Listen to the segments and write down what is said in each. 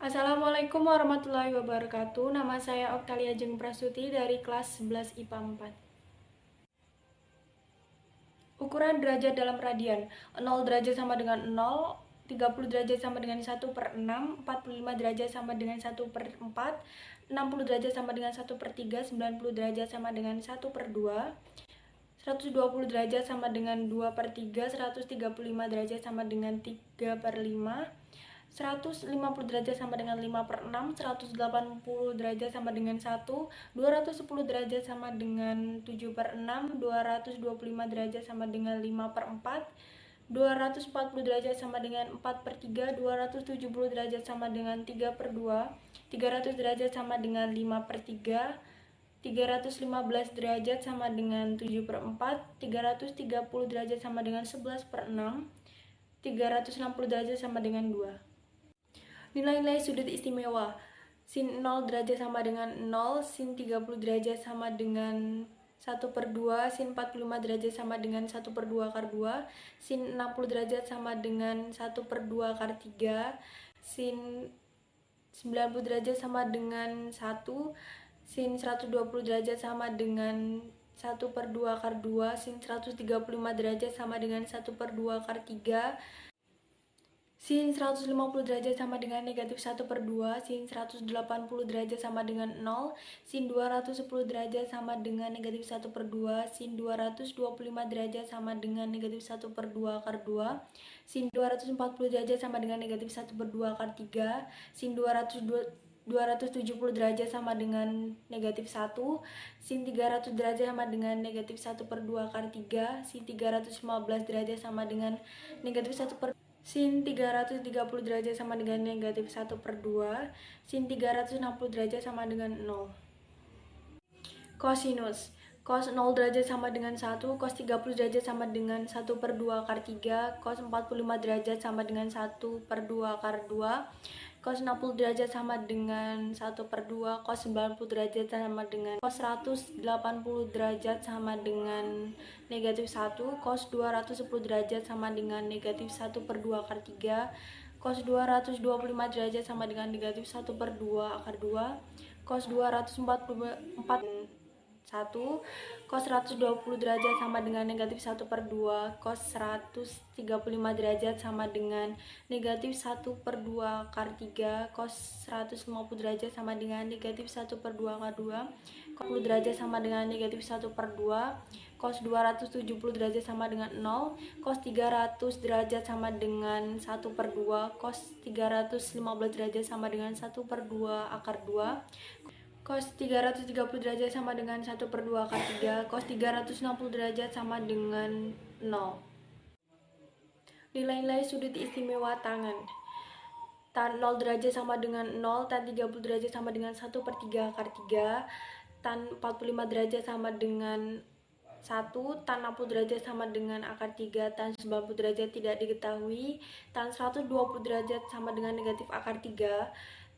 Assalamualaikum warahmatullahi wabarakatuh. Nama saya Oktalia Jeng Prasuti dari kelas 11 IPA 4. Ukuran derajat dalam radian. 0 derajat sama dengan 0, 30 derajat sama dengan 1/6, 45 derajat sama dengan 1/4, 60 derajat sama dengan 1/3, 90 derajat sama dengan 1/2, 120 derajat sama dengan 2/3, 135 derajat sama dengan 3/5, 150 derajat sama dengan 5/6, 180 derajat sama dengan 1, 210 derajat sama dengan 7/6, 225 derajat sama dengan 5/4, 240 derajat sama dengan 4/3, 270 derajat sama dengan 3/2, 300 derajat sama dengan 5/3, 315 derajat sama dengan 7/4, 330 derajat sama dengan 11/6, 360 derajat sama dengan 2. Nilai-nilai sudut istimewa. Sin 0 derajat sama dengan 0, sin 30 derajat sama dengan 1/2, sin 45 derajat sama dengan 1/2 akar 2, sin 60 derajat sama dengan 1/2 akar 3, sin 90 derajat sama dengan 1, sin 120 derajat sama dengan 1/2 akar 2, sin 135 derajat sama dengan 1/2 akar 3, sin 150 derajat sama dengan negatif 1/2, sin 180 derajat sama dengan 0, sin 210 derajat sama dengan negatif 1/2, sin 225 derajat sama dengan negatif 1/2 akar 2, sin 240 derajat sama dengan negatif 1/2 akar 3, sin 270 derajat sama dengan negatif 1, sin 300 derajat sama dengan negatif 1/2 akar 3, sin 315 derajat sama dengan negatif 1/2, sin 330 derajat sama dengan negatif 1/2, sin 360 derajat sama dengan 0. Kosinus. Cos 0 derajat sama dengan 1, cos 30 derajat sama dengan 1/2 akar 3, cos 45 derajat sama dengan 1/2 akar 2, cos 60 derajat sama dengan 1/2, cos 90 derajat sama dengan cos 180 derajat sama dengan negatif 1, cos 210 derajat sama dengan negatif 1/2 akar 3, cos 225 derajat sama dengan negatif 1/2 akar 2, cos 244 1, cos 120 derajat sama dengan negatif 1/2, cos 135 derajat sama dengan negatif 1/2 akar 3, cos 150 derajat sama dengan negatif 1/2 akar 2, cos 10 derajat sama dengan negatif 1/2, cos 270 derajat sama dengan 0, cos 300 derajat sama dengan 1/2, cos 315 derajat sama dengan 1/2 akar 2, cos 330 derajat sama dengan 1/2 akar 3, cos 360 derajat sama dengan 0. Nilai-nilai sudut istimewa tangan. Tan 0 derajat sama dengan 0, tan 30 derajat sama dengan 1/3 akar 3, tan 45 derajat sama dengan 1, tan 60 derajat sama dengan akar 3, tan 90 derajat tidak diketahui, tan 120 derajat sama dengan negatif akar 3,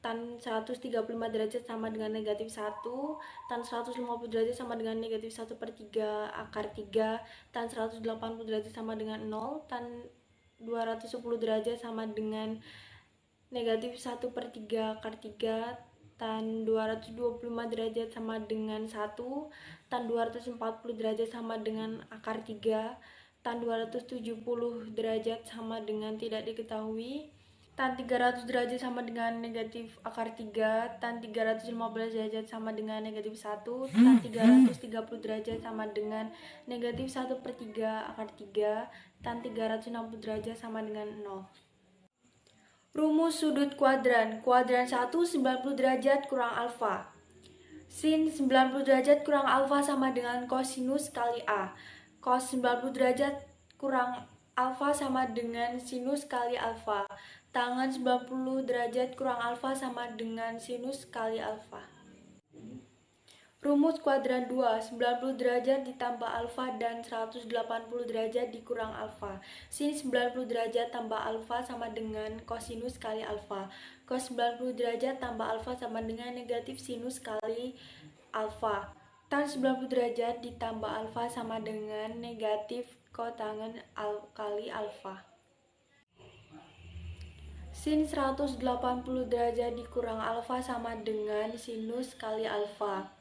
tan 135 derajat sama dengan negatif 1, tan 150 derajat sama dengan negatif 1/3 akar 3, tan 180 derajat sama dengan 0, tan 210 derajat sama dengan negatif 1/3 akar 3, tan 225 derajat sama dengan 1, tan 240 derajat sama dengan akar 3, tan 270 derajat sama dengan tidak diketahui, tan 300 derajat sama dengan negatif akar 3, tan 315 derajat sama dengan negatif 1, tan 330 derajat sama dengan negatif 1/3 akar 3, tan 360 derajat sama dengan 0. Rumus sudut kuadran. Kuadran 1 90 derajat kurang alfa. Sin 90 derajat kurang alfa sama dengan kosinus kali A. Cos 90 derajat kurang alfa sama dengan sinus kali alfa. Tangan 90 derajat kurang alfa sama dengan sinus kali alfa. Rumus kuadran 2, 90 derajat ditambah alfa dan 180 derajat dikurang alfa. Sin 90 derajat tambah alfa sama dengan kosinus kali alfa. Cos 90 derajat tambah alfa sama dengan negatif sinus kali alfa. Tan 90 derajat ditambah alfa sama dengan negatif kotangen kali alfa. Sin 180 derajat dikurang alfa sama dengan sinus kali alfa.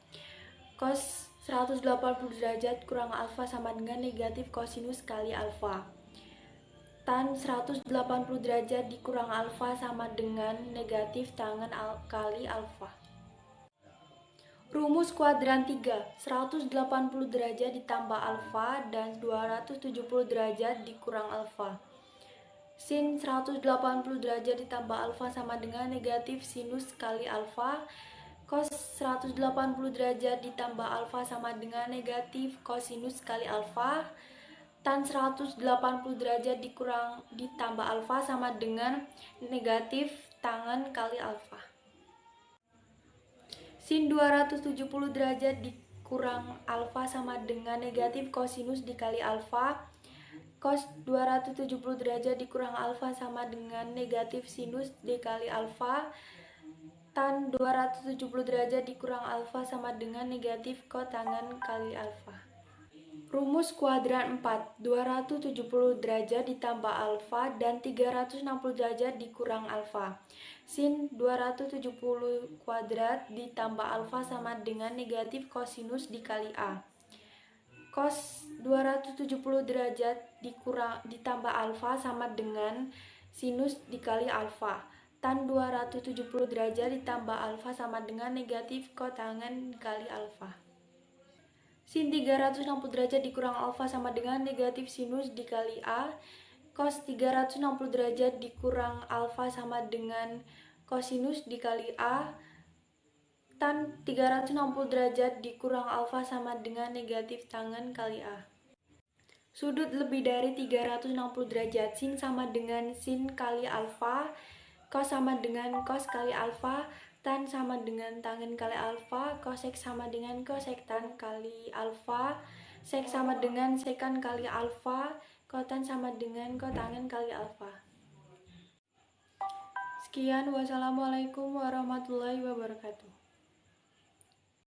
Cos 180 derajat kurang alfa sama dengan negatif kosinus kali alfa. Tan 180 derajat dikurang alfa sama dengan negatif tangen kali alfa. Rumus kuadran 3, 180 derajat ditambah alfa dan 270 derajat dikurang alfa. Sin 180 derajat ditambah alfa sama dengan negatif sinus kali alfa. Cos 180 derajat ditambah alfa sama dengan negatif kosinus kali alfa. Tan 180 derajat ditambah alfa sama dengan negatif tangen kali alfa. Sin 270 derajat dikurang alfa sama dengan negatif kosinus dikali alfa. Cos 270 derajat dikurang alfa sama dengan negatif sinus dikali alfa. Tan 270 derajat dikurang alfa sama dengan negatif kotangen kali alfa. Rumus kuadran 4, 270 derajat ditambah alfa dan 360 derajat dikurang alfa. Sin 270 kuadrat ditambah alfa sama dengan negatif kosinus dikali A. Cos 270 derajat ditambah alfa sama dengan sinus dikali alfa. Tan 270 derajat ditambah alfa sama dengan negatif kotangen dikali alfa. Sin 360 derajat dikurang alfa sama dengan negatif sinus dikali A. Cos 360 derajat dikurang alfa sama dengan kosinus dikali A. Tan 360 derajat dikurang alfa sama dengan negatif tangen kali A. Sudut lebih dari 360 derajat. Sin sama dengan sin kali alfa. Cos sama dengan cos kali alfa. Tan sama dengan tangen kali alfa. Cosec sama dengan cosec tan kali alfa. Sec sama dengan sekan kali alfa. Kotan sama dengan kotangen kali alfa. Sekian, wassalamualaikum warahmatullahi wabarakatuh.